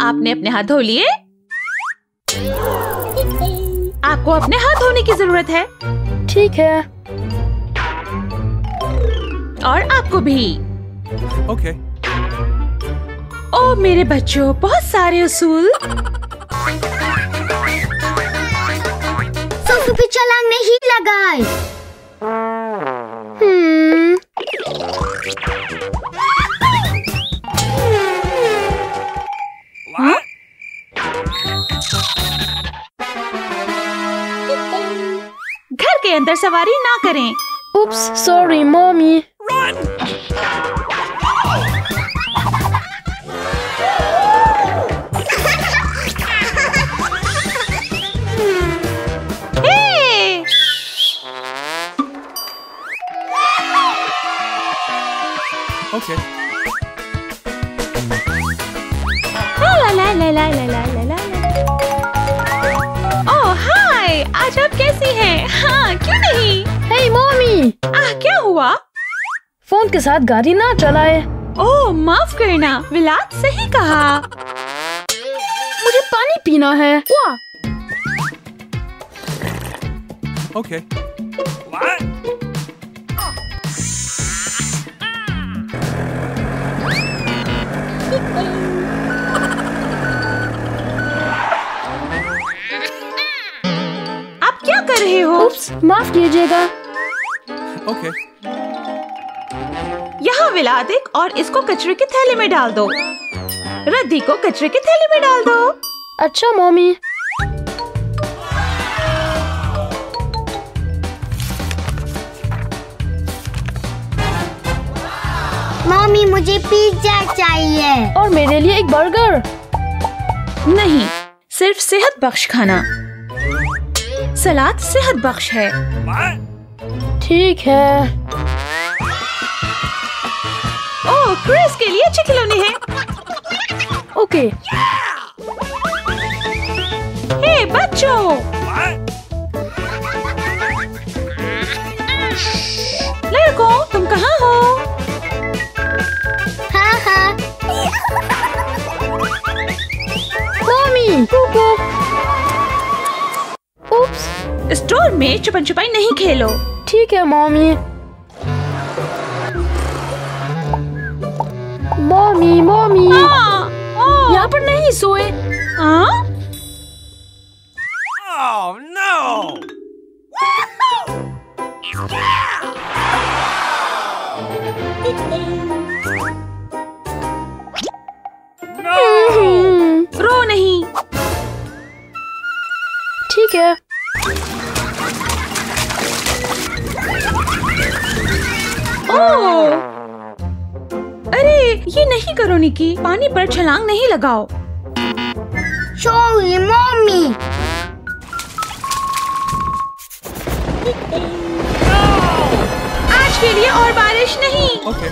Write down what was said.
आपने अपने हाथ धो लिए? आपको अपने हाथ धोने की जरूरत है। ठीक है। और आपको भी। ओके। ओ मेरे बच्चों, बहुत सारे उसूल। सोफे पे छलांग नहीं लगाए। घर के अंदर सवारी ना करें। Oops, sorry, mommy. Hey! Okay. La la la la la la la la। ओह हाय, आज आप कैसी हैं? हाँ, क्यों नहीं? Hey, mommy. क्या हुआ? फोन के साथ गाड़ी ना चलाए। ओह माफ करना, विलात सही कहा। मुझे पानी पीना है। वाह। Okay. What? आप क्या कर रहे हो? Oops, माफ कीजिएगा। Okay. यहाँ विला देख और इसको कचरे की थैली में डाल दो। रद्दी को कचरे की थैली में डाल दो। अच्छा मम्मी। मम्मी मुझे पिज्जा चाहिए। और मेरे लिए एक बर्गर। नहीं, सिर्फ सेहत बख्श खाना। सलाद सेहत बख्श है। ठीक है। ओह क्रिस के लिए अच्छे खिलौने हैं। ओके। हे बच्चों, लड़कों तुम कहाँ हो? हाँ हाँ। मम्मी कुकू। उप्स। स्टोर में छुपन छुपाई नहीं खेलो। ठीक है मम्मी। मम्मी मम्मी यहाँ पर नहीं सोए। हाँ? Oh no! रो नहीं। ठीक है। ओह! अरे ये नहीं करो निकी, पानी पर छलांग नहीं लगाओ। Sorry mummy. आज के लिए और बारिश नहीं। Okay.